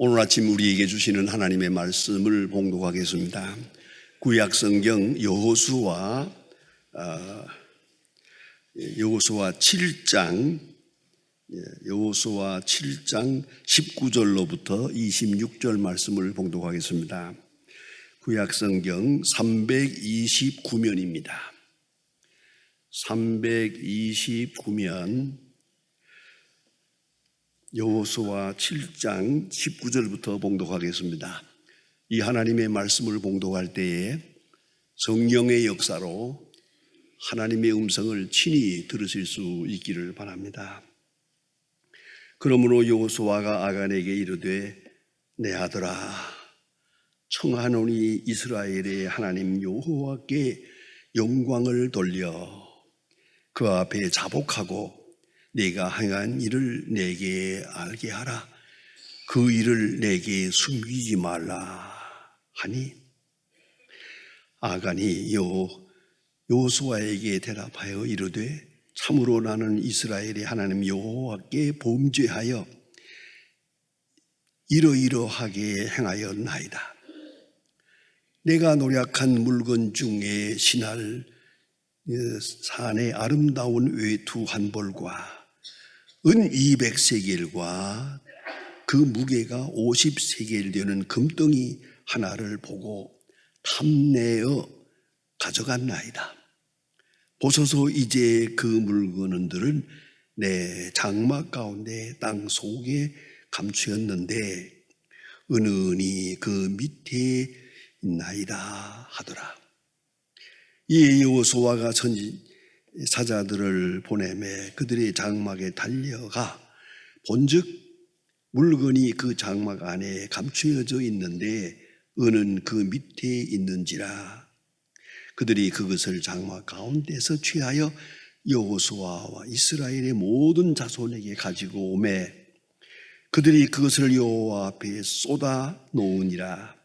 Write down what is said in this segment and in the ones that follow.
오늘 아침 우리에게 주시는 하나님의 말씀을 봉독하겠습니다. 구약 성경 여호수아 7장 19절로부터 26절 말씀을 봉독하겠습니다. 구약 성경 329면입니다. 329면 여호수아 7장 19절부터 봉독하겠습니다. 이 하나님의 말씀을 봉독할 때에 성령의 역사로 하나님의 음성을 친히 들으실 수 있기를 바랍니다. 그러므로 여호수아가 아간에게 이르되 내 아들아 청하노니 이스라엘의 하나님 여호와께 영광을 돌려 그 앞에 자복하고 네가 행한 일을 내게 알게 하라. 그 일을 내게 숨기지 말라 하니 아간이 여호수아에게 대답하여 이르되 참으로 나는 이스라엘의 하나님 여호와께 범죄하여 이러이러하게 행하였나이다. 내가 노력한 물건 중에 신할 산의 아름다운 외투 한 벌과 은 200세겔과 그 무게가 50세겔 되는 금덩이 하나를 보고 탐내어 가져갔나이다. 보소서 이제 그 물건들은 내 장막 가운데 땅 속에 감추었는데 은은히 그 밑에 있나이다 하더라. 이 여호수아가 사자들을 보내매 그들의 장막에 달려가 본즉 물건이 그 장막 안에 감추어져 있는데 은은 그 밑에 있는지라. 그들이 그것을 장막 가운데서 취하여 여호수아와 이스라엘의 모든 자손에게 가지고 오매 그들이 그것을 여호와 앞에 쏟아 놓으니라.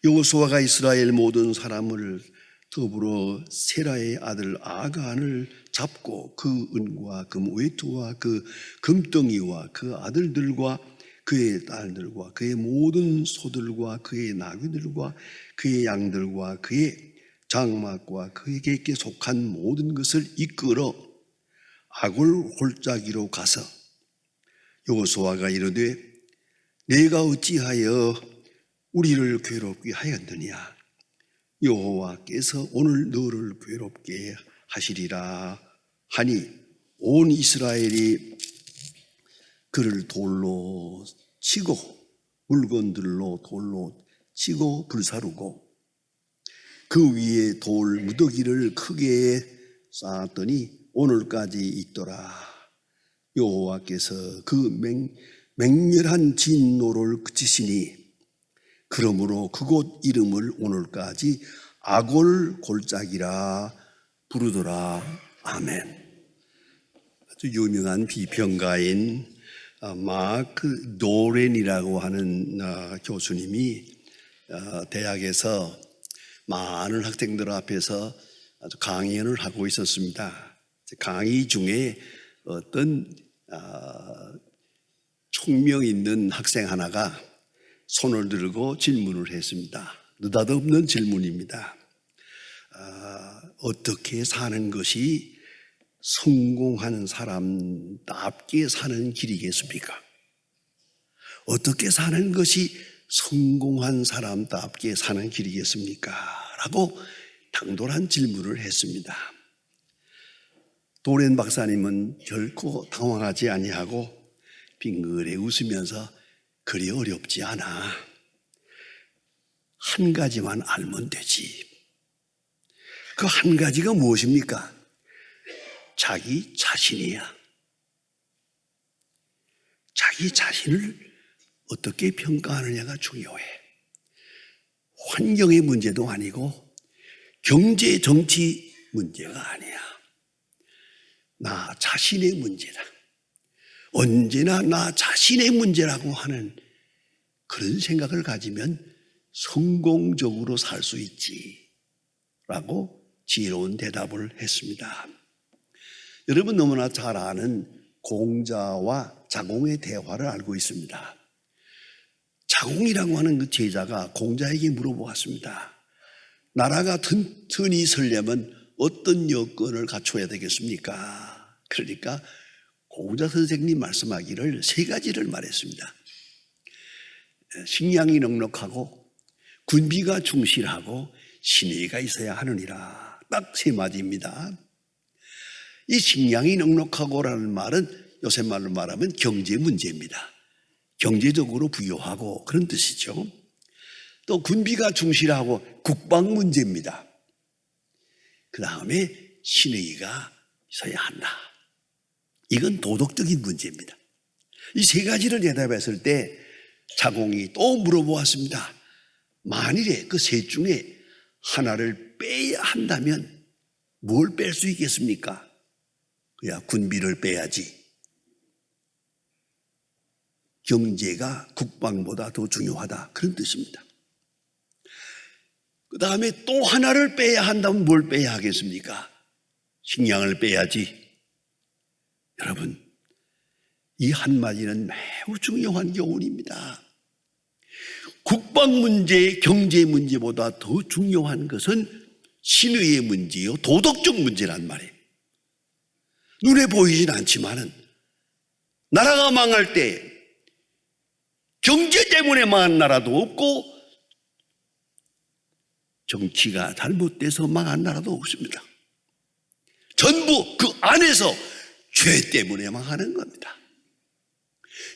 여호수아가 이스라엘 모든 사람을 더불어 세라의 아들 아간을 잡고 그 은과 금 외투와 그 금덩이와 그 아들들과 그의 딸들과 그의 모든 소들과 그의 나귀들과 그의 양들과 그의 장막과 그에게 속한 모든 것을 이끌어 아골 골짜기로 가서 여호수아가 이르되 내가 어찌하여 우리를 괴롭게 하였느냐. 여호와께서 오늘 너를 괴롭게 하시리라 하니 온 이스라엘이 그를 돌로 치고 물건들로 돌로 치고 불사르고 그 위에 돌 무더기를 크게 쌓았더니 오늘까지 있더라. 여호와께서 그 맹렬한 진노를 그치시니 그러므로 그곳 이름을 오늘까지 아골 골짜기라 부르더라. 아멘. 아주 유명한 비평가인 마크 도렌이라고 하는 교수님이 대학에서 많은 학생들 앞에서 아주 강연을 하고 있었습니다. 강의 중에 어떤 총명 있는 학생 하나가 손을 들고 질문을 했습니다. 느닷없는 질문입니다. 어떻게 사는 것이 성공하는 사람답게 사는 길이겠습니까? 어떻게 사는 것이 성공한 사람답게 사는 길이겠습니까? 라고 당돌한 질문을 했습니다. 도렌 박사님은 결코 당황하지 아니하고 빙그레 웃으면서 그리 어렵지 않아. 한 가지만 알면 되지. 그 한 가지가 무엇입니까? 자기 자신이야. 자기 자신을 어떻게 평가하느냐가 중요해. 환경의 문제도 아니고 경제, 정치 문제가 아니야. 나 자신의 문제다. 언제나 나 자신의 문제라고 하는 그런 생각을 가지면 성공적으로 살 수 있지 라고 지혜로운 대답을 했습니다. 여러분 너무나 잘 아는 공자와 자공의 대화를 알고 있습니다. 자공이라고 하는 그 제자가 공자에게 물어보았습니다. 나라가 튼튼히 서려면 어떤 여건을 갖춰야 되겠습니까? 그러니까 공자 선생님 말씀하기를 세 가지를 말했습니다. 식량이 넉넉하고 군비가 충실하고 신의가 있어야 하느니라. 딱 세 마디입니다. 이 식량이 넉넉하고라는 말은 요새 말로 말하면 경제 문제입니다. 경제적으로 부유하고 그런 뜻이죠. 또 군비가 충실하고 국방 문제입니다. 그 다음에 신의가 있어야 한다. 이건 도덕적인 문제입니다. 이 세 가지를 대답했을 때 자공이 또 물어보았습니다. 만일에 그 셋 중에 하나를 빼야 한다면 뭘 뺄 수 있겠습니까? 그야 군비를 빼야지. 경제가 국방보다 더 중요하다. 그런 뜻입니다. 그 다음에 또 하나를 빼야 한다면 뭘 빼야 하겠습니까? 식량을 빼야지. 여러분, 이 한마디는 매우 중요한 교훈입니다. 국방 문제, 경제 문제보다 더 중요한 것은 신의의 문제요, 도덕적 문제란 말이에요. 눈에 보이진 않지만은 나라가 망할 때 경제 때문에 망한 나라도 없고 정치가 잘못돼서 망한 나라도 없습니다. 전부 그 안에서 죄 때문에 망하는 겁니다.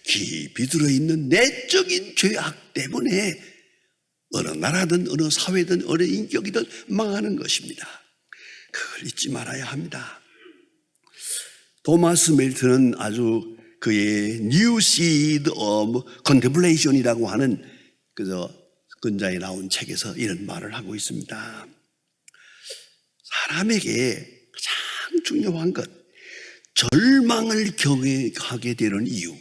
깊이 들어있는 내적인 죄악 때문에 어느 나라든 어느 사회든 어느 인격이든 망하는 것입니다. 그걸 잊지 말아야 합니다. 토마스 멜튼은 아주 그의 New Seed of Contemplation이라고 하는 근자에 나온 책에서 이런 말을 하고 있습니다. 사람에게 가장 중요한 것, 절망을 경험하게 되는 이유,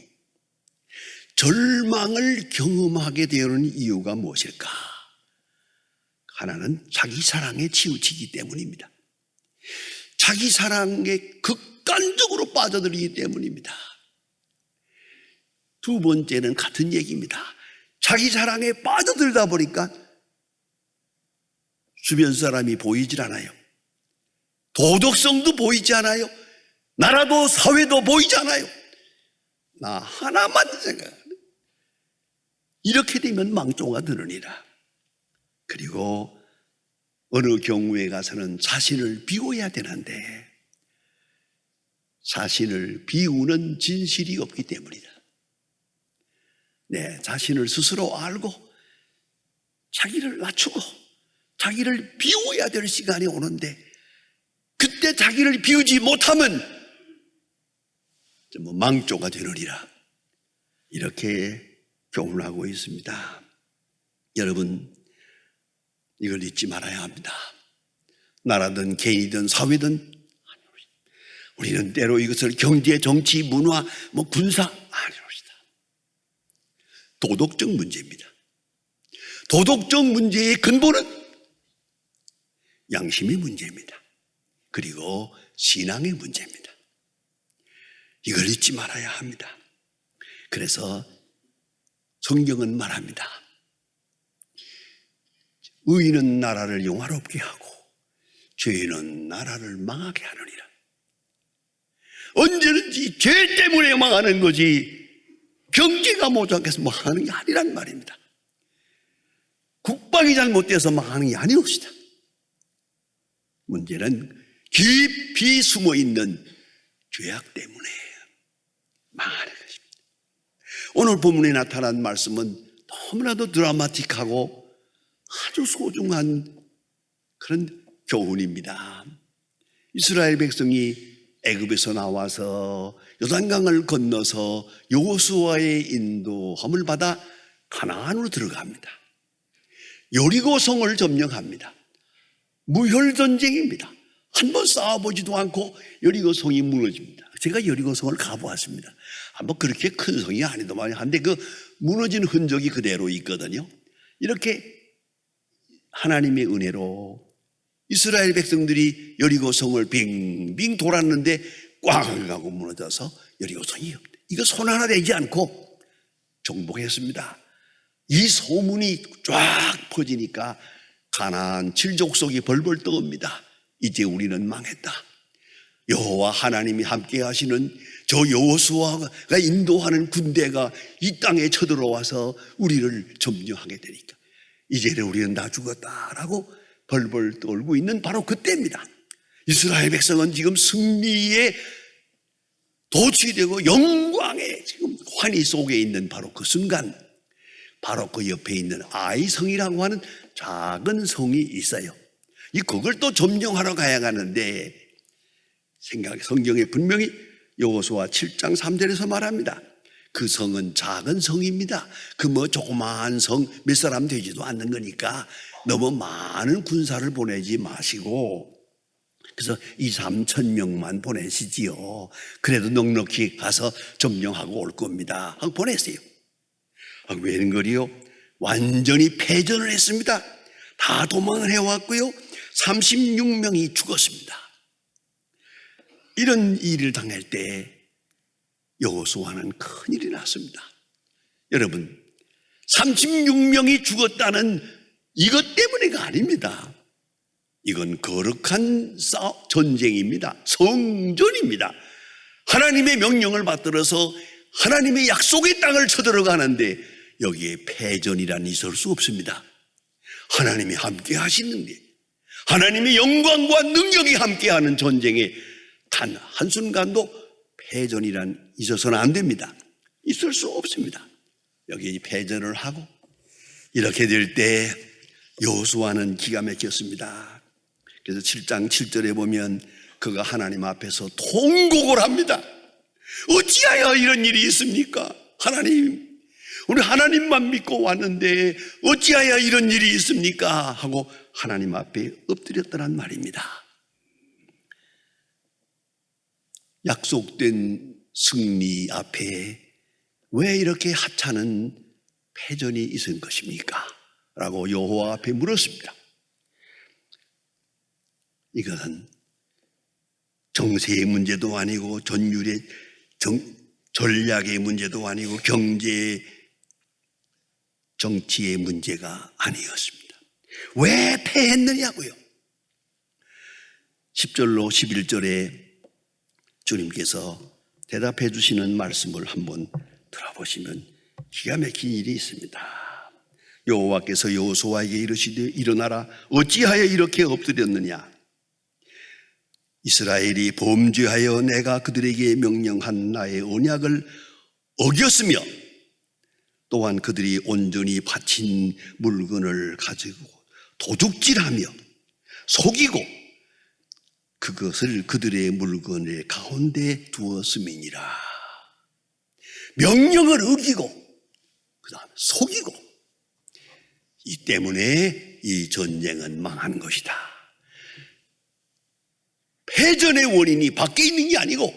절망을 경험하게 되는 이유가 무엇일까? 하나는 자기 사랑에 치우치기 때문입니다. 자기 사랑에 극단적으로 빠져들기 때문입니다. 두 번째는 같은 얘기입니다. 자기 사랑에 빠져들다 보니까 주변 사람이 보이질 않아요. 도덕성도 보이지 않아요. 나라도 사회도 보이지 않아요. 나 하나만 생각하는. 이렇게 되면 망조가 드러니라. 그리고 어느 경우에 가서는 자신을 비워야 되는데 자신을 비우는 진실이 없기 때문이다. 내 자신을 스스로 알고 자기를 낮추고 자기를 비워야 될 시간이 오는데 그때 자기를 비우지 못하면 망조가 되느니라. 이렇게 교훈하고 있습니다. 여러분, 이걸 잊지 말아야 합니다. 나라든 개인이든 사회든 우리는 때로 이것을 경제, 정치, 문화, 군사 아니옵시다. 도덕적 문제입니다. 도덕적 문제의 근본은 양심의 문제입니다. 그리고 신앙의 문제입니다. 이걸 잊지 말아야 합니다. 그래서 성경은 말합니다. 의인은 나라를 영화롭게 하고 죄인은 나라를 망하게 하느니라. 언제든지 죄 때문에 망하는 거지 경제가 모자라서 망하는 게 아니란 말입니다. 국방이 잘못돼서 망하는 게 아니옵시다. 문제는 깊이 숨어있는 죄악 때문에 망하는 것입니다. 오늘 본문에 나타난 말씀은 너무나도 드라마틱하고 아주 소중한 그런 교훈입니다. 이스라엘 백성이 애굽에서 나와서 요단강을 건너서 여호수아의 인도함을 받아 가나안으로 들어갑니다. 여리고성을 점령합니다. 무혈전쟁입니다. 한번 싸워보지도 않고 여리고성이 무너집니다. 제가 여리고성을 가보았습니다. 그렇게 큰 성이 아니더만 한데 그 무너진 흔적이 그대로 있거든요. 이렇게 하나님의 은혜로 이스라엘 백성들이 여리고성을 빙빙 돌았는데 꽝 하고 무너져서 여리고성이 이거 손 하나 대지 않고 정복했습니다. 이 소문이 쫙 퍼지니까 가나안 7족속이 벌벌 떠옵니다. 이제 우리는 망했다. 여호와 하나님이 함께 하시는 저 여호수아가 인도하는 군대가 이 땅에 쳐들어와서 우리를 점령하게 되니까 이제는 우리는 다 죽었다라고 벌벌 떨고 있는 바로 그때입니다. 이스라엘 백성은 지금 승리에 도취되고 영광의 지금 환희 속에 있는 바로 그 순간, 바로 그 옆에 있는 아이성이라고 하는 작은 성이 있어요. 그걸 또 점령하러 가야 하는데 성경에 분명히 여호수아 7장 3절에서 말합니다. 그 성은 작은 성입니다. 그 조그마한 성 몇 사람 되지도 않는 거니까 너무 많은 군사를 보내지 마시고, 그래서 2-3천 명만 보내시지요. 그래도 넉넉히 가서 점령하고 올 겁니다 하고 보냈어요. 웬걸이요? 완전히 패전을 했습니다. 다 도망을 해왔고요. 36명이 죽었습니다. 이런 일을 당할 때 여호수아는 큰일이 났습니다. 여러분, 36명이 죽었다는 이것 때문에가 아닙니다. 이건 거룩한 전쟁입니다. 성전입니다. 하나님의 명령을 받들어서 하나님의 약속의 땅을 쳐들어가는데 여기에 패전이란 있을 수 없습니다. 하나님이 함께 하시는데, 하나님의 영광과 능력이 함께하는 전쟁에 단 한순간도 패전이란 있어서는 안 됩니다. 있을 수 없습니다. 여기 패전을 하고 이렇게 될 때 여호수아는 기가 막혔습니다. 그래서 7장 7절에 보면 그가 하나님 앞에서 통곡을 합니다. 어찌하여 이런 일이 있습니까? 하나님, 우리 하나님만 믿고 왔는데 어찌하여 이런 일이 있습니까? 하고 하나님 앞에 엎드렸더란 말입니다. 약속된 승리 앞에 왜 이렇게 하찮은 패전이 있은 것입니까? 라고 여호와 앞에 물었습니다. 이것은 정세의 문제도 아니고 전율의 전략의 문제도 아니고 경제 정치의 문제가 아니었습니다. 왜 패했느냐고요? 10절로 11절에 주님께서 대답해 주시는 말씀을 한번 들어보시면 기가 막힌 일이 있습니다. 여호와께서 여호수아에게 이르시되 일어나라, 어찌하여 이렇게 엎드렸느냐? 이스라엘이 범죄하여 내가 그들에게 명령한 나의 언약을 어겼으며 또한 그들이 온전히 바친 물건을 가지고 도둑질하며 속이고 그것을 그들의 물건의 가운데 두었음이니라. 명령을 어기고 그 다음에 속이고, 이 때문에 이 전쟁은 망한 것이다. 패전의 원인이 밖에 있는 게 아니고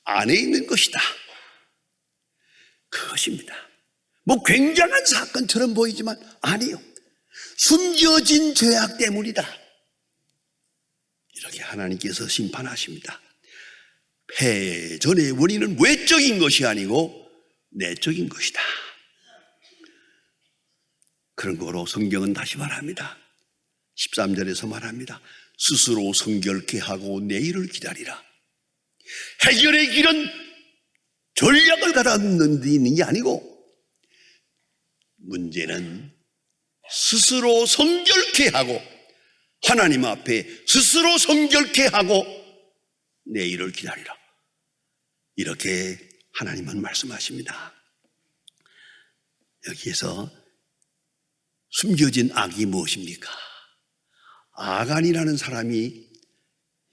안에 있는 것이다. 그것입니다. 굉장한 사건처럼 보이지만 아니요, 숨겨진 죄악 때문이다. 이렇게 하나님께서 심판하십니다. 패전의 원인은 외적인 것이 아니고 내적인 것이다. 그런 거로 성경은 다시 말합니다. 13절에서 말합니다. 스스로 성결케 하고 내일을 기다리라. 해결의 길은 전략을 갖는 데 있는 게 아니고 문제는 스스로 성결케 하고 하나님 앞에 스스로 성결케 하고 내일을 기다리라. 이렇게 하나님은 말씀하십니다. 여기에서 숨겨진 악이 무엇입니까? 아간이라는 사람이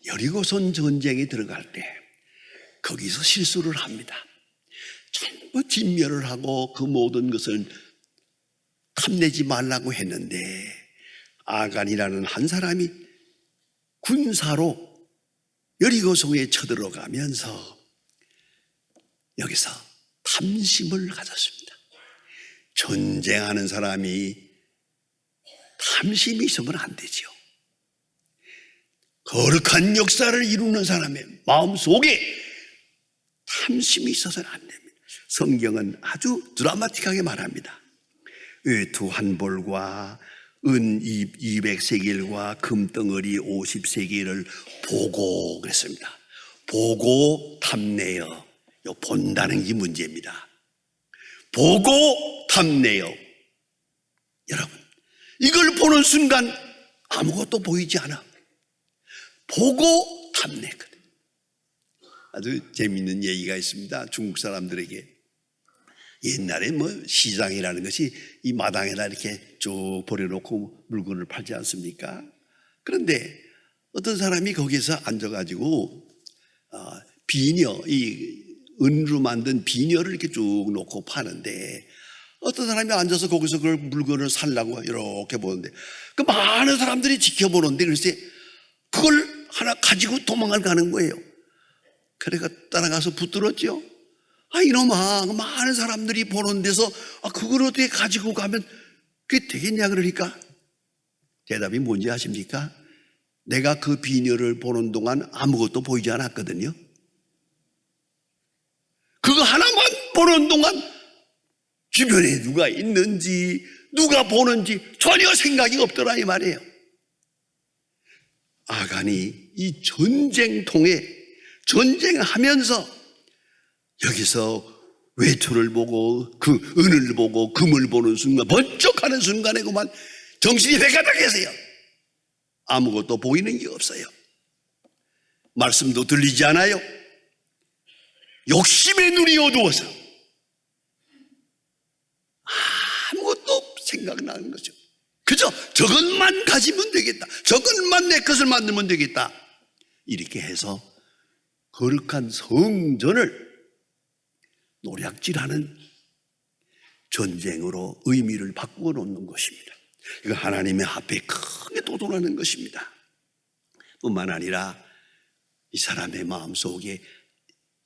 여리고성 전쟁에 들어갈 때 거기서 실수를 합니다. 전부 진멸을 하고 그 모든 것을 탐내지 말라고 했는데 아간이라는 한 사람이 군사로 여리고성에 쳐들어가면서 여기서 탐심을 가졌습니다. 전쟁하는 사람이 탐심이 있으면 안 되죠. 거룩한 역사를 이루는 사람의 마음속에 탐심이 있어서는 안 됩니다. 성경은 아주 드라마틱하게 말합니다. 외투 한 벌과 은 200세겔과 금덩어리 50세겔을 보고 그랬습니다. 보고 탐내어. 요 본다는 게 문제입니다. 보고 탐내어. 여러분, 이걸 보는 순간 아무것도 보이지 않아. 보고 탐내거든. 아주 재미있는 얘기가 있습니다. 중국 사람들에게. 옛날에 뭐 시장이라는 것이 이 마당에다 이렇게 쭉 버려놓고 물건을 팔지 않습니까? 그런데 어떤 사람이 거기서 앉아가지고 비녀, 이 은으로 만든 비녀를 이렇게 쭉 놓고 파는데 어떤 사람이 앉아서 거기서 그걸 물건을 살라고 이렇게 보는데 그 많은 사람들이 지켜보는데 글쎄 그걸 하나 가지고 도망을 가는 거예요. 그래가 따라가서 붙들었죠. 이놈아, 많은 사람들이 보는 데서 그걸 어떻게 가지고 가면 그게 되겠냐 그러니까 대답이 뭔지 아십니까? 내가 그 비녀를 보는 동안 아무것도 보이지 않았거든요. 그거 하나만 보는 동안 주변에 누가 있는지 누가 보는지 전혀 생각이 없더라 이 말이에요. 아간이 이 전쟁통에 전쟁하면서 여기서 외투를 보고 그 은을 보고 금을 보는 순간 번쩍하는 순간에 그만 정신이 백가닥해서요. 아무것도 보이는 게 없어요. 말씀도 들리지 않아요. 욕심의 눈이 어두워서 아무것도 생각나는 거죠. 그저 저것만 가지면 되겠다. 저것만 내 것을 만들면 되겠다. 이렇게 해서 거룩한 성전을 노략질하는 전쟁으로 의미를 바꾸어 놓는 것입니다. 이거 하나님의 앞에 크게 도전하는 것입니다. 뿐만 아니라 이 사람의 마음속에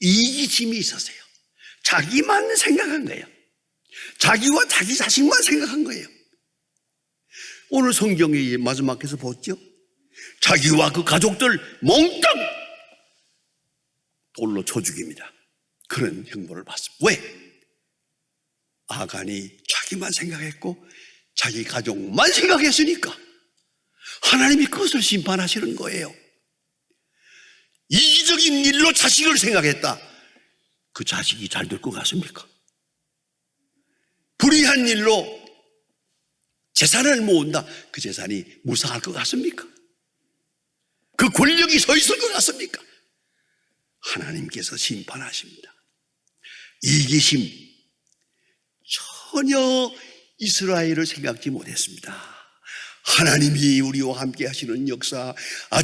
이기심이 있었어요. 자기만 생각한 거예요. 자기와 자기 자식만 생각한 거예요. 오늘 성경의 마지막에서 보죠. 자기와 그 가족들 몽땅 돌로 쳐 죽입니다. 그런 형벌을 받습니다. 왜? 아간이 자기만 생각했고 자기 가족만 생각했으니까 하나님이 그것을 심판하시는 거예요. 이기적인 일로 자식을 생각했다. 그 자식이 잘 될 것 같습니까? 불의한 일로 재산을 모은다. 그 재산이 무상할 것 같습니까? 그 권력이 서 있을 것 같습니까? 하나님께서 심판하십니다. 이기심, 전혀 이스라엘을 생각지 못했습니다. 하나님이 우리와 함께 하시는 역사,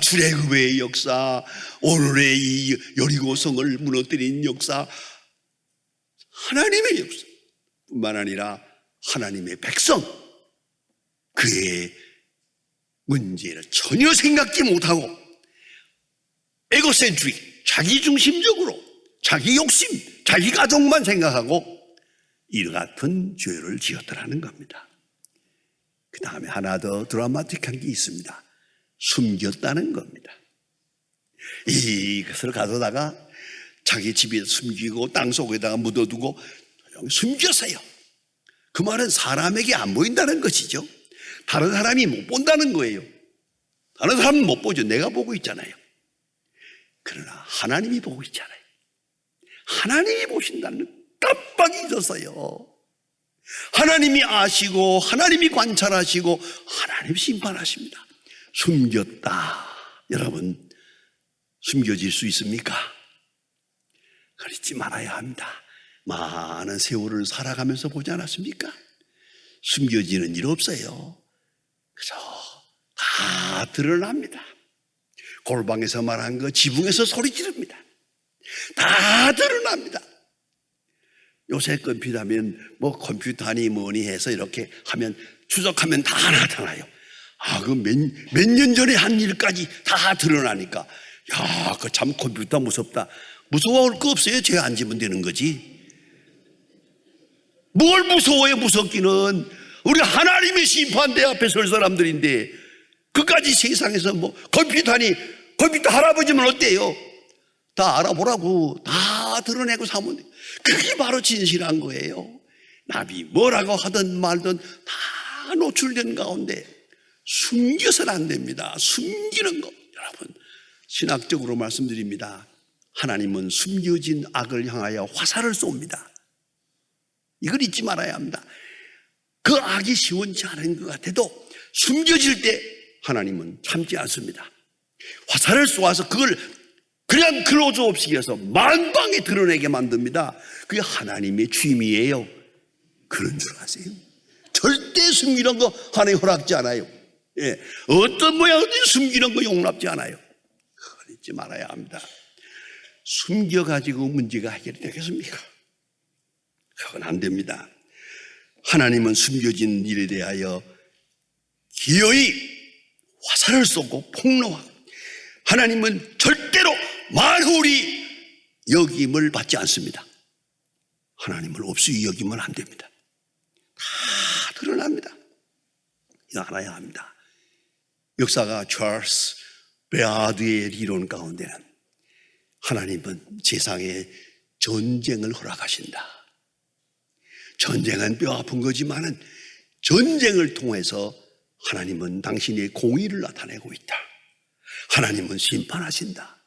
출애굽의 역사, 오늘의 이 여리고성을 무너뜨린 역사, 하나님의 역사 뿐만 아니라 하나님의 백성, 그의 문제를 전혀 생각지 못하고 에고센트릭, 자기중심적으로 자기 욕심, 자기 가족만 생각하고 이와 같은 죄를 지었더라는 겁니다. 그 다음에 하나 더 드라마틱한 게 있습니다. 숨겼다는 겁니다. 이것을 가져다가 자기 집에 숨기고 땅속에다가 묻어두고 숨겼어요. 그 말은 사람에게 안 보인다는 것이죠. 다른 사람이 못 본다는 거예요. 다른 사람은 못 보죠. 내가 보고 있잖아요. 그러나 하나님이 보고 있잖아요. 하나님이 보신다는 깜빡 잊었어요. 하나님이 아시고 하나님이 관찰하시고 하나님 심판하십니다. 숨겼다. 여러분, 숨겨질 수 있습니까? 그렇지 말아야 합니다. 많은 세월을 살아가면서 보지 않았습니까? 숨겨지는 일 없어요. 그래서 다 드러납니다. 골방에서 말한 거 지붕에서 소리 지릅니다. 다 드러납니다. 요새 컴퓨터하면 뭐 컴퓨터니 뭐니 해서 이렇게 하면 추적하면 다 나타나요. 그 몇 년 전에 한 일까지 다 드러나니까 야, 그 참 컴퓨터 무섭다. 무서워할 거 없어요. 죄 안 지면 되는 거지. 뭘 무서워해. 무섭기는 우리 하나님의 심판대 앞에 설 사람들인데 그까지 세상에서 뭐 컴퓨터니 컴퓨터 할아버지면 어때요? 다 알아보라고. 다 드러내고 사면 돼. 그게 바로 진실한 거예요. 나비 뭐라고 하든 말든 다 노출된 가운데 숨겨서는 안 됩니다. 숨기는 것, 여러분, 신학적으로 말씀드립니다. 하나님은 숨겨진 악을 향하여 화살을 쏩니다. 이걸 잊지 말아야 합니다. 그 악이 시원치 않은 것 같아도 숨겨질 때 하나님은 참지 않습니다. 화살을 쏘아서 그걸 그냥 클로즈 없이 해서 만방에 드러내게 만듭니다. 그게 하나님의 취미예요. 그런 줄 아세요? 절대 숨기는 거 하나님 허락지 않아요. 예, 어떤 모양이든 숨기는 거 용납지 않아요. 그걸 잊지 말아야 합니다. 숨겨가지고 문제가 해결되겠습니까? 그건 안 됩니다. 하나님은 숨겨진 일에 대하여 기어이 화살을 쏘고 폭로하고, 하나님은 절대로 만홀히 여김을 받지 않습니다. 하나님을 없이 여기면 안 됩니다. 다 드러납니다. 이거 알아야 합니다. 역사가 찰스 베아드의 이론 가운데는 하나님은 세상에 전쟁을 허락하신다. 전쟁은 뼈 아픈 거지만은 전쟁을 통해서 하나님은 당신의 공의를 나타내고 있다. 하나님은 심판하신다.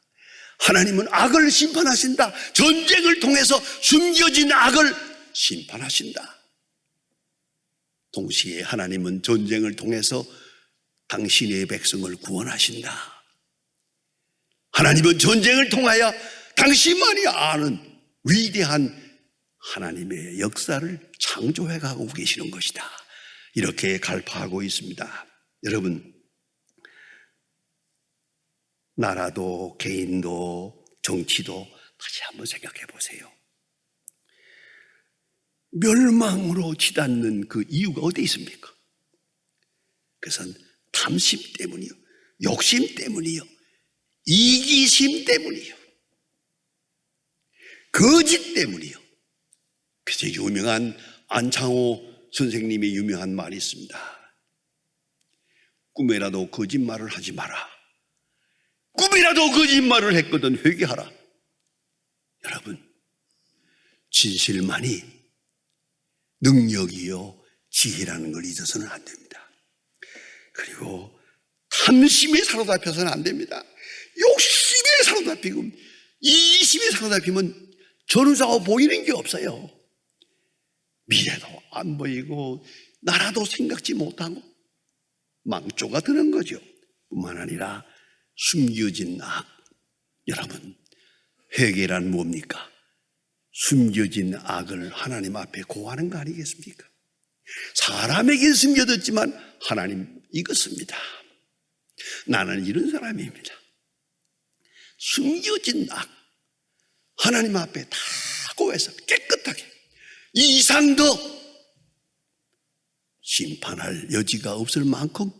하나님은 악을 심판하신다. 전쟁을 통해서 숨겨진 악을 심판하신다. 동시에 하나님은 전쟁을 통해서 당신의 백성을 구원하신다. 하나님은 전쟁을 통하여 당신만이 아는 위대한 하나님의 역사를 창조해 가고 계시는 것이다. 이렇게 갈파하고 있습니다. 여러분, 나라도 개인도 정치도 다시 한번 생각해 보세요. 멸망으로 치닫는 그 이유가 어디 있습니까? 그것은 탐심 때문이요, 욕심 때문이요, 이기심 때문이요, 거짓 때문이요. 그래서 유명한 안창호 선생님의 유명한 말이 있습니다. 꿈에라도 거짓말을 하지 마라. 꿈이라도 거짓말을 했거든 회개하라. 여러분, 진실만이 능력이요 지혜라는 걸 잊어서는 안 됩니다. 그리고 탐심에 사로잡혀서는 안 됩니다. 욕심에 사로잡히고 이기심에 사로잡히면 전후좌우 보이는 게 없어요. 미래도 안 보이고 나라도 생각지 못하고 망조가 드는 거죠. 뿐만 아니라 숨겨진 악. 여러분, 회개란 뭡니까? 숨겨진 악을 하나님 앞에 고하는 거 아니겠습니까? 사람에게 숨겨뒀지만 하나님 이것입니다. 나는 이런 사람입니다. 숨겨진 악 하나님 앞에 다 고해서 깨끗하게 이 이상 더 심판할 여지가 없을 만큼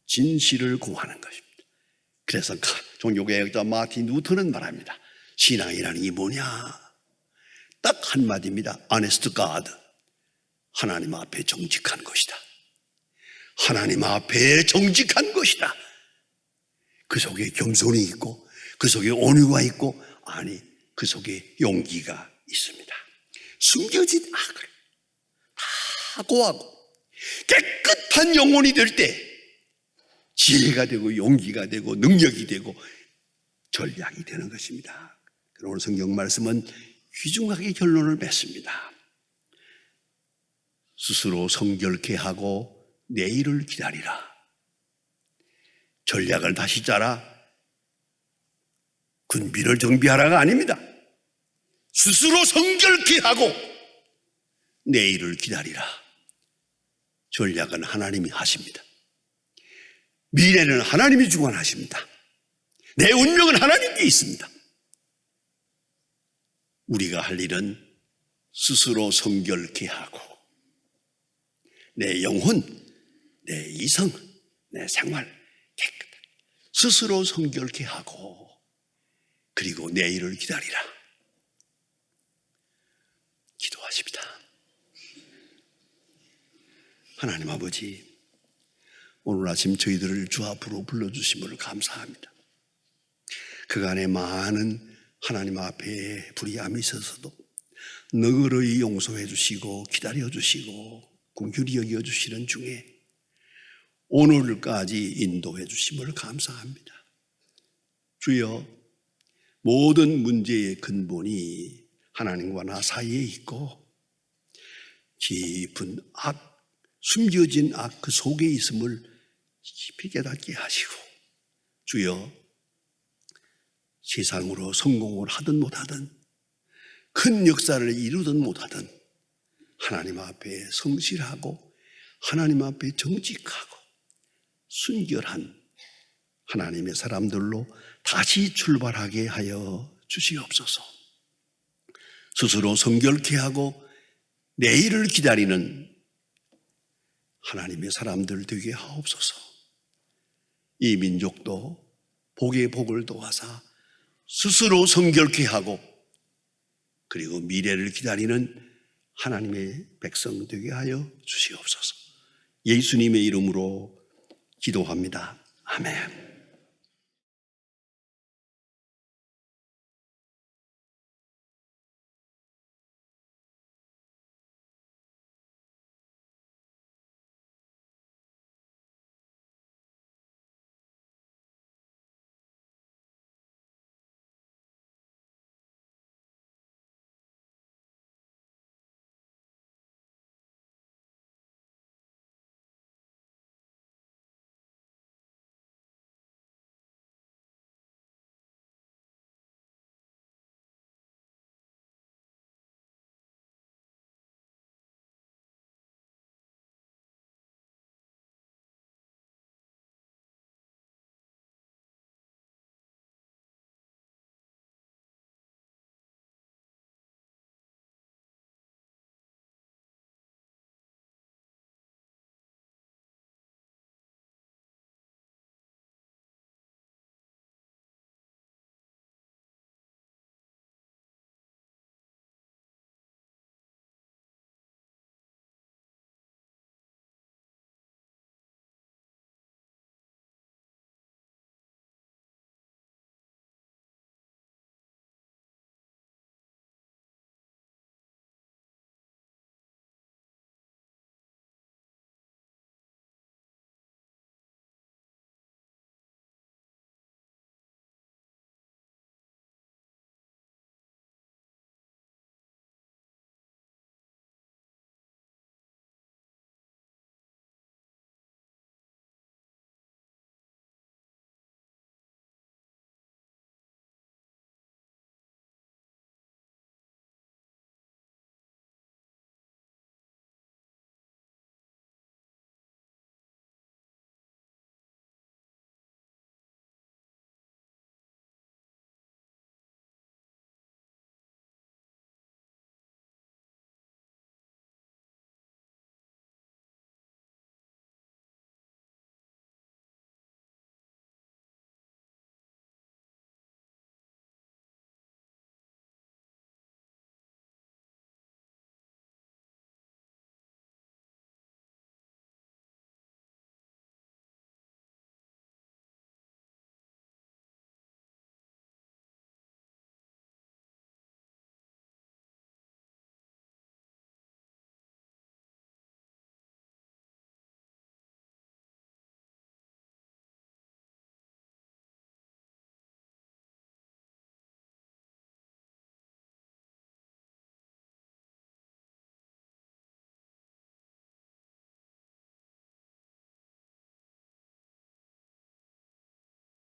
진실을 구하는 것입니다. 그래서 종교개혁자 마틴 루터는 말합니다. 신앙이라는 게 뭐냐? 딱 한마디입니다. Honest God. 하나님 앞에 정직한 것이다. 하나님 앞에 정직한 것이다. 그 속에 겸손이 있고 그 속에 온유가 있고, 아니, 그 속에 용기가 있습니다. 숨겨진 악을 다 고하고 깨끗한 영혼이 될 때 지혜가 되고 용기가 되고 능력이 되고 전략이 되는 것입니다. 오늘 성경 말씀은 귀중하게 결론을 맺습니다. 스스로 성결케 하고 내일을 기다리라. 전략을 다시 짜라, 군비를 정비하라가 아닙니다. 스스로 성결케 하고 내일을 기다리라. 전략은 하나님이 하십니다. 미래는 하나님이 주관하십니다. 내 운명은 하나님께 있습니다. 우리가 할 일은 스스로 성결케 하고 내 영혼, 내 이성, 내 생활 깨끗하게 스스로 성결케 하고, 그리고 내일을 기다리라. 기도하십니다. 하나님 아버지, 오늘 아침 저희들을 주 앞으로 불러주심을 감사합니다. 그간에 많은 하나님 앞에 불의함이 있어서도 너그러이 용서해 주시고 기다려 주시고 긍휼히 여겨 주시는 중에 오늘까지 인도해 주심을 감사합니다. 주여, 모든 문제의 근본이 하나님과 나 사이에 있고 깊은 악, 숨겨진 악 그 속에 있음을 깊이 깨닫게 하시고, 주여, 세상으로 성공을 하든 못하든 큰 역사를 이루든 못하든 하나님 앞에 성실하고 하나님 앞에 정직하고 순결한 하나님의 사람들로 다시 출발하게 하여 주시옵소서. 스스로 성결케 하고 내일을 기다리는 하나님의 사람들 되게 하옵소서. 이 민족도 복의 복을 도와사 스스로 성결케 하고 그리고 미래를 기다리는 하나님의 백성 되게 하여 주시옵소서. 예수님의 이름으로 기도합니다. 아멘.